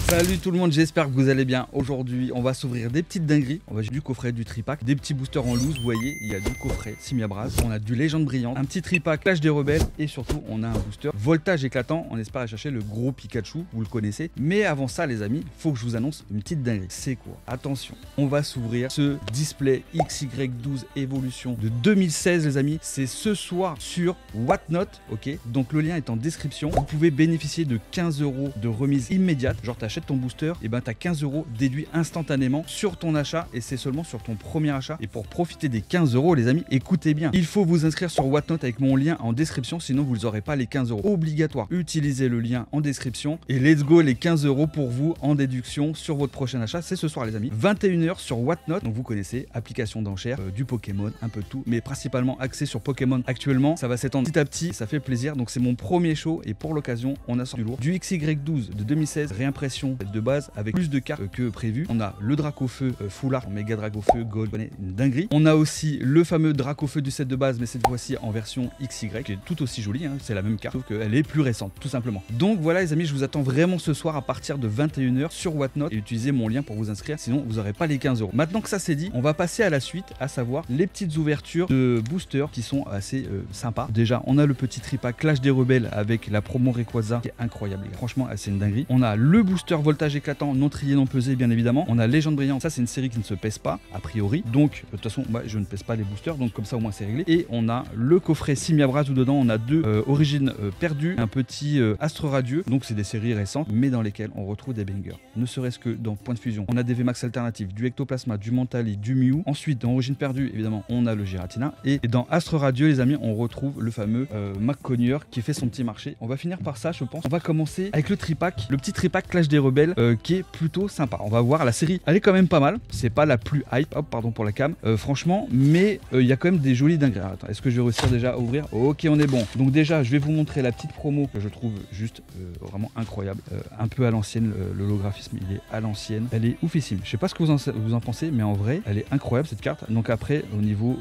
Salut tout le monde, j'espère que vous allez bien. Aujourd'hui, on va s'ouvrir des petites dingueries. On va du coffret, du tripack, des petits boosters en loose. Vous voyez, il y a du coffret Simia Brass, on a du Légende Brillante, un petit tripack Clash des Rebelles et surtout, on a un booster Voltage Éclatant. On espère aller chercher le gros Pikachu, vous le connaissez. Mais avant ça, les amis, faut que je vous annonce une petite dinguerie. C'est quoi? Attention, on va s'ouvrir ce display XY12 Evolution de 2016, les amis. C'est ce soir sur Whatnot, ok? Donc le lien est en description. Vous pouvez bénéficier de 15 € de remise immédiate. Genre, t'achètes ton booster, et ben t'as 15 € déduits instantanément sur ton achat et c'est seulement sur ton premier achat. Et pour profiter des 15 €, les amis, écoutez bien, il faut vous inscrire sur Whatnot avec mon lien en description, sinon vous n'aurez pas les 15 €. Obligatoire, utilisez le lien en description et let's go, les 15 € pour vous en déduction sur votre prochain achat. C'est ce soir, les amis, 21 h sur Whatnot. Donc vous connaissez, application d'enchères, du Pokémon, un peu de tout, mais principalement axé sur Pokémon actuellement. Ça va s'étendre petit à petit, ça fait plaisir. Donc c'est mon premier show et pour l'occasion, on a sorti du lourd, du XY12 de 2016, réimpression de base avec plus de cartes que prévu. On a le Dracofeu Full Art, Méga Dracofeu Gold, une dinguerie. On a aussi le fameux Dracofeu du set de base, mais cette fois-ci en version XY, qui est tout aussi jolie, hein. C'est la même carte, sauf qu'elle est plus récente, tout simplement. Donc voilà, les amis, je vous attends vraiment ce soir à partir de 21 h sur Whatnot et utilisez mon lien pour vous inscrire, sinon vous n'aurez pas les 15 €. Maintenant que ça c'est dit, on va passer à la suite, à savoir les petites ouvertures de boosters qui sont assez sympas. Déjà, on a le petit tripack Clash des Rebelles avec la promo Rayquaza qui est incroyable, les gars. Franchement, c'est une dinguerie. On a le booster Voltage Éclatant, non trié, non pesé, bien évidemment. On a Légende Brillante, ça c'est une série qui ne se pèse pas, a priori. Donc, de toute façon, je ne pèse pas les boosters, donc comme ça au moins c'est réglé. Et on a le coffret Simia Brass où dedans on a deux origines perdues, un petit Astre Radieux. Donc c'est des séries récentes, mais dans lesquelles on retrouve des bangers. Ne serait-ce que dans Point de Fusion, on a des VMAX alternatifs, du Ectoplasma, du Mentali, du Mew. Ensuite, dans Origine Perdue, évidemment, on a le Giratina. Et dans Astre Radieux, les amis, on retrouve le fameux McConnier qui fait son petit marché. On va finir par ça, je pense. On va commencer avec le tripack, le petit tripack Clash des Rebelles qui est plutôt sympa. On va voir, la série, elle est quand même pas mal. C'est pas la plus hype, hop, pardon pour la cam, franchement, mais il y a quand même des jolis dingueries. Attends, est-ce que je vais réussir déjà à ouvrir? Ok, on est bon. Donc déjà, je vais vous montrer la petite promo que je trouve juste vraiment incroyable. Un peu à l'ancienne, l'holographisme, il est à l'ancienne. Elle est oufissime. Je sais pas ce que vous en pensez, mais en vrai, elle est incroyable cette carte. Donc après, au niveau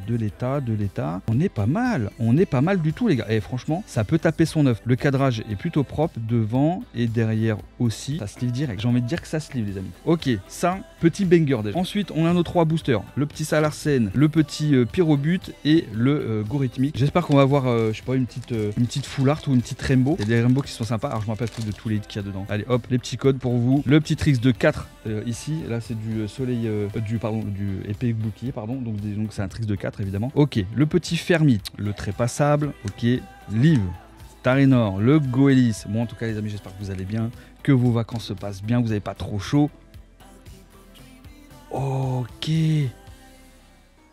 de l'état, on est pas mal. On est pas mal du tout, les gars. Et franchement, ça peut taper son œuf. Le cadrage est plutôt propre, devant et derrière aussi. Ça se livre direct. J'ai envie de dire que ça se livre, les amis. Ok, ça, petit banger déjà. Ensuite, on a nos trois boosters. Le petit Salarsen, le petit Pyrobut et le Gorithmique. J'espère qu'on va avoir, je sais pas, une petite Full Art ou une petite Rainbow. Il y a des Rainbows qui sont sympas. Alors, je me rappelle plus de tous les hits qu'il y a dedans. Allez, hop, les petits codes pour vous. Le petit Trix de 4 ici. Là, c'est du soleil, du épée bouclier, pardon. Donc c'est un Trix de 4, évidemment. Ok, le petit Fermi, le trépassable. Ok, Liv, Tarinor, le Goélis. Bon, en tout cas, les amis, j'espère que vous allez bien, que vos vacances se passent bien, vous n'avez pas trop chaud. Ok.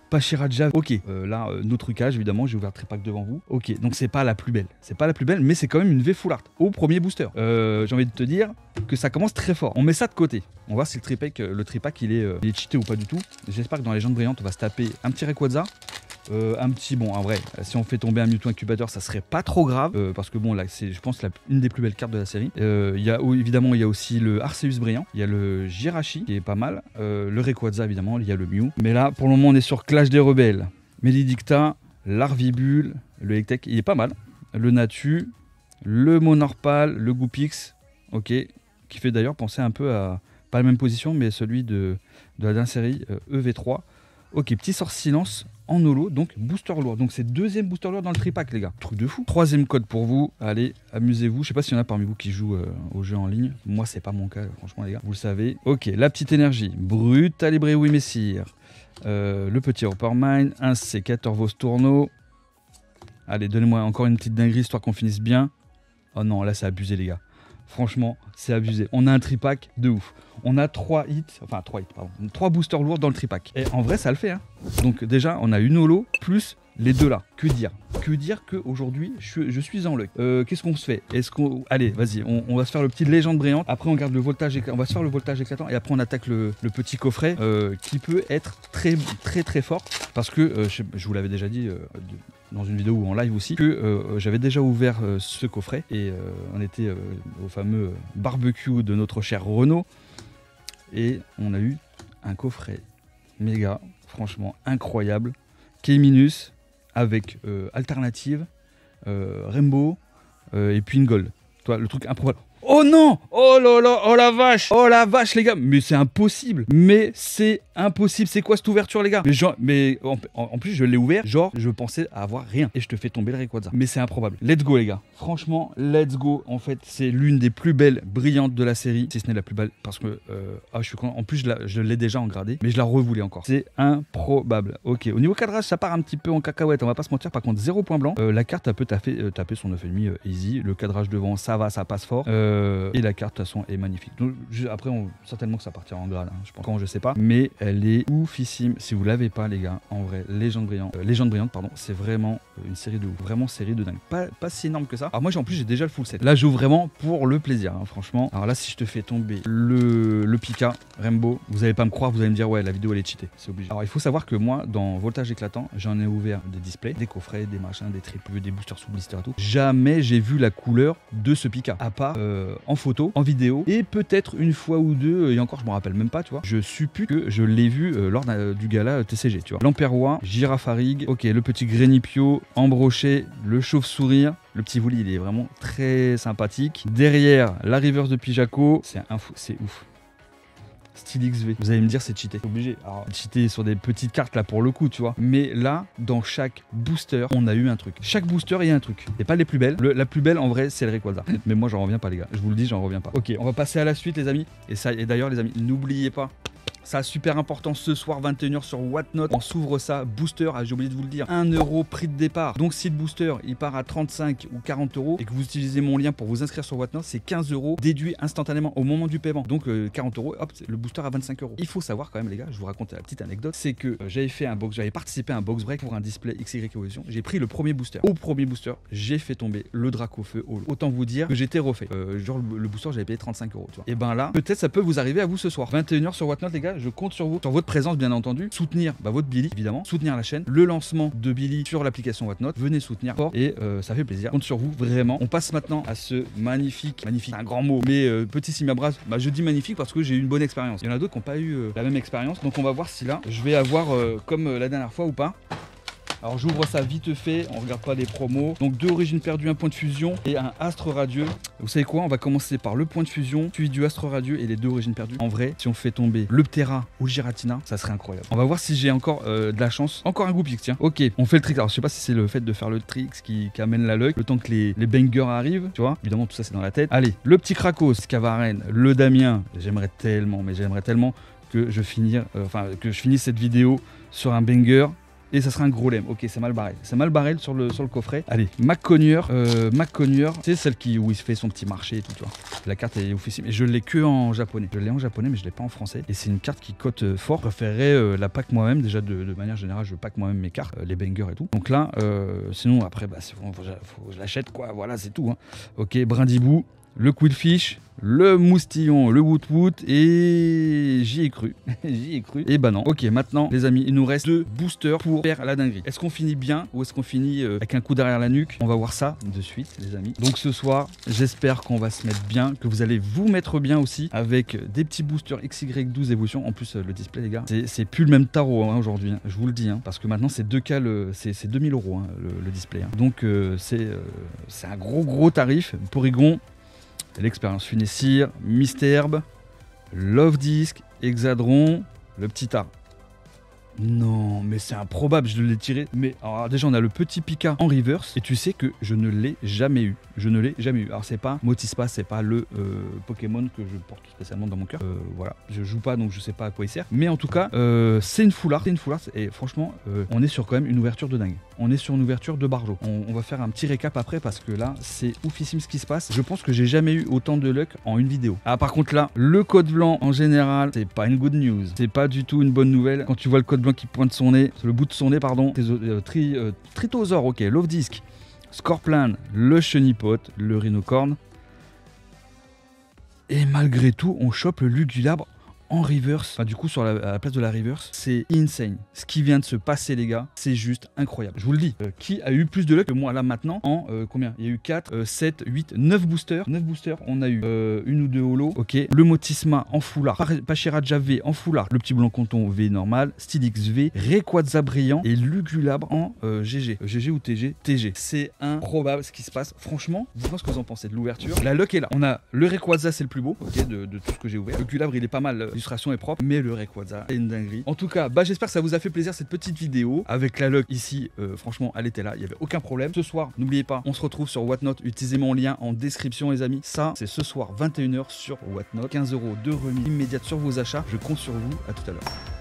Pachiraja. Ok, là, nos trucages, évidemment, j'ai ouvert le tripack devant vous. Ok, donc c'est pas la plus belle. C'est pas la plus belle, mais c'est quand même une V Full Art au premier booster. J'ai envie de te dire que ça commence très fort. On met ça de côté. On va voir si le tripack il est cheaté ou pas du tout. J'espère que dans les Légendes Brillantes, on va se taper un petit Rayquaza. Un petit, bon, en vrai, si on fait tomber un Mewtwo incubateur, ça serait pas trop grave, parce que bon, là, c'est, je pense, une des plus belles cartes de la série. Évidemment, il y a aussi le Arceus brillant, il y a le Jirachi qui est pas mal, le Rayquaza, évidemment, il y a le Mew. Mais là, pour le moment, on est sur Clash des Rebelles. Médidicta, l'Arvibule, le Hectec, il est pas mal. Le Natu, le Monorpal, le Goupix, ok, qui fait d'ailleurs penser un peu à, pas la même position, mais celui de la dernière série, EV3. Ok, petit sort silence en holo, donc booster lourd. Donc c'est deuxième booster lourd dans le tripack, les gars. Truc de fou. Troisième code pour vous. Allez, amusez-vous. Je sais pas s'il y en a parmi vous qui jouent au jeu en ligne. Moi, c'est pas mon cas, franchement, les gars. Vous le savez. Ok, la petite énergie. Brutalibré, oui, messire. Le petit Hoppermine. Un sécateur Vos Tourneau. Allez, donnez-moi encore une petite dinguerie histoire qu'on finisse bien. Oh non, là, c'est abusé, les gars. Franchement, c'est abusé. On a un tripack de ouf. On a 3 boosters lourds dans le tripack. Et en vrai, ça le fait, hein. Donc déjà, on a une holo plus les deux là. Que dire? Que dire qu'aujourd'hui, je suis en luck. Qu'est-ce qu'on se fait? Allez, vas-y, on va se faire le petit Légende Brillante. Après, on garde le voltage éclatant. On va se faire le voltage éclatant. Et après, on attaque le petit coffret qui peut être très fort. Parce que, je vous l'avais déjà dit dans une vidéo ou en live aussi, que j'avais déjà ouvert ce coffret. Et on était au fameux barbecue de notre cher Renaud. Et on a eu un coffret méga, franchement incroyable. K-Minus avec alternative, Rainbow et puis une gold. Toi, le truc improbable. Oh non! Oh là là! Oh la vache! Oh la vache, les gars! Mais c'est impossible! Mais c'est impossible! C'est quoi cette ouverture, les gars? Mais, genre, en plus, je l'ai ouvert, genre, je pensais avoir rien. Et je te fais tomber le Rayquaza. Mais c'est improbable. Let's go, les gars. Franchement, let's go. En fait, c'est l'une des plus belles brillantes de la série. Si ce n'est la plus belle, parce que je suis content. En plus, je l'ai déjà en gradé, mais je la revoulais encore. C'est improbable. Ok, au niveau cadrage, ça part un petit peu en cacahuète, on va pas se mentir. Par contre, 0 point blanc. La carte, elle peut taper son 9,5 easy. Le cadrage devant, ça va, ça passe fort. Et la carte, de toute façon, est magnifique. Donc, après, certainement que ça partira en grade. Hein, je pense. Quand je sais pas. Mais elle est oufissime. Si vous l'avez pas, les gars, en vrai, Légende brillante, pardon, c'est vraiment une série de ouf. Vraiment série de dingue. Pas si énorme que ça. Alors, moi, en plus, j'ai déjà le full set. Là, je joue vraiment pour le plaisir, hein, franchement. Alors là, si je te fais tomber le Pika Rainbow, vous allez pas me croire, vous allez me dire, ouais, la vidéo, elle est cheatée. C'est obligé. Alors, il faut savoir que moi, dans Voltage éclatant, j'en ai ouvert des displays, des coffrets, des machins, des triples, des boosters sous blister et tout. Jamais j'ai vu la couleur de ce Pika. À part en photo, en vidéo, et peut-être une fois ou deux, et encore, je me rappelle même pas, tu vois. Je suppute que je l'ai vu lors du gala TCG, tu vois. L'Emperrois, Girafarig, ok, le petit Grenipio, Ambrochet, le chauve-sourire. Le petit Woolly, il est vraiment très sympathique. Derrière, la reverse de Pijaco, c'est ouf. Style XV. Vous allez me dire, c'est cheaté. C'est obligé. Alors, cheaté sur des petites cartes là pour le coup, tu vois. Mais là, dans chaque booster, on a eu un truc. Chaque booster, il y a un truc. C'est pas les plus belles. La plus belle, en vrai, c'est le Rayquaza. Mais moi, j'en reviens pas, les gars. Je vous le dis, j'en reviens pas. Ok, on va passer à la suite, les amis. Et d'ailleurs, les amis, n'oubliez pas. Ça, super important, ce soir 21h sur Whatnot, on s'ouvre ça, booster, j'ai oublié de vous le dire, 1 € prix de départ. Donc si le booster il part à 35 ou 40 € et que vous utilisez mon lien pour vous inscrire sur Whatnot, c'est 15 € déduit instantanément au moment du paiement. Donc 40 €, hop, le booster à 25 €. Il faut savoir quand même, les gars, je vous raconte la petite anecdote, c'est que j'avais participé à un box break pour un display XY Evolution. J'ai pris le premier booster. Au premier booster, j'ai fait tomber le Dracofeu Holo. Autant vous dire que j'étais refait. Genre le booster, j'avais payé 35 €, tu vois. Et ben là, peut-être ça peut vous arriver à vous ce soir. 21h sur Whatnot, les gars, je compte sur vous, sur votre présence bien entendu, soutenir votre Billy évidemment, soutenir la chaîne, le lancement de Billy sur l'application Whatnot, venez soutenir fort et ça fait plaisir, compte sur vous vraiment. On passe maintenant à ce magnifique, un grand mot, mais petit Simiabras, je dis magnifique parce que j'ai eu une bonne expérience. Il y en a d'autres qui n'ont pas eu la même expérience, donc on va voir si là je vais avoir comme la dernière fois ou pas. Alors j'ouvre ça vite fait, on regarde pas les promos. Donc 2 origines perdues, un point de fusion et un astre radieux. Vous savez quoi, on va commencer par le point de fusion, suivi du astre radieux et les 2 origines perdues. En vrai, si on fait tomber le Ptera ou le Giratina, ça serait incroyable. On va voir si j'ai encore de la chance. Encore un Goupix, tiens. Ok, on fait le trick. Alors je sais pas si c'est le fait de faire le trick qui amène la luck, le temps que les bangers arrivent, tu vois. Évidemment tout ça c'est dans la tête. Allez, le petit Krakos, Cavaren, le Damien. J'aimerais tellement que je finisse cette vidéo sur un banger. Et ça sera un gros lemme. Ok, c'est mal barré. C'est mal barré sur le coffret. Allez, McConnier. C'est celle où il se fait son petit marché et tout, tu vois. La carte est oufissime. Et je l'ai que en japonais. Je l'ai en japonais, mais je l'ai pas en français. Et c'est une carte qui cote fort. Je préférerais la pack moi-même. Déjà, de manière générale, je pack moi-même mes cartes, les bangers et tout. Donc là, sinon, après, faut que je l'achète, quoi. Voilà, c'est tout. Hein. Ok, Brindibou, le Quillfish, le Moustillon, le Woot et j'y ai cru. J'y ai cru. Et bah non. Ok, maintenant, les amis, il nous reste 2 boosters pour faire la dinguerie. Est-ce qu'on finit bien ou est-ce qu'on finit avec un coup derrière la nuque? On va voir ça de suite, les amis. Donc ce soir, j'espère qu'on va se mettre bien, que vous allez vous mettre bien aussi avec des petits boosters XY12 évolution. En plus, le display, les gars, c'est plus le même tarot hein, aujourd'hui. Hein, je vous le dis, hein, parce que maintenant, c'est 2K, c'est 2000 € hein, le display. Hein. Donc c'est un gros tarif. Porygon. L'expérience Funessir, Misterbe, Love Disc, Hexadron, le petit art. Non, mais c'est improbable, je l'ai tiré. Mais alors déjà, on a le petit Pika en reverse. Et tu sais que je ne l'ai jamais eu. Je ne l'ai jamais eu. Alors, c'est pas Motispa, c'est pas le Pokémon que je porte spécialement dans mon cœur. Voilà, je joue pas donc je sais pas à quoi il sert. Mais en tout cas, c'est une full art. Et franchement, on est sur quand même une ouverture de dingue. On est sur une ouverture de Barjo. On va faire un petit récap après parce que là, c'est oufissime ce qui se passe. Je pense que j'ai jamais eu autant de luck en une vidéo. Ah, par contre, là, le code blanc en général, c'est pas une good news. C'est pas du tout une bonne nouvelle. Quand tu vois le code blanc qui pointe son nez, le bout de son nez, pardon, Tritosaur, ok, Love Disc, Scorplan, le Chenipote, le Rhinocorn. Et malgré tout, on chope le Lugulabre en reverse, enfin du coup sur à la place de la reverse, c'est insane. Ce qui vient de se passer les gars, c'est juste incroyable. Je vous le dis, qui a eu plus de luck que moi là maintenant en combien? Il y a eu 4, 7, 8, 9 boosters. 9 boosters, on a eu une ou deux holos, ok. Le Motisma en foulard, Pachiraja V en foulard, le petit blanc canton V normal, Stylix V, Rayquaza brillant et Lugulabre en GG. GG ou TG? TG. C'est improbable ce qui se passe. Franchement, dites-moi ce que vous en pensez de l'ouverture. La luck est là. On a le Rayquaza, c'est le plus beau, ok, de tout ce que j'ai ouvert. Le Lugulabre, il est pas mal, l'illustration est propre, mais le Rayquaza, c'est une dinguerie. En tout cas, bah j'espère que ça vous a fait plaisir cette petite vidéo avec la luck ici. Franchement, elle était là, il n'y avait aucun problème. Ce soir, n'oubliez pas, on se retrouve sur Whatnot. Utilisez mon lien en description, les amis. Ça, c'est ce soir, 21 h sur Whatnot. 15 € de remise immédiate sur vos achats. Je compte sur vous. À tout à l'heure.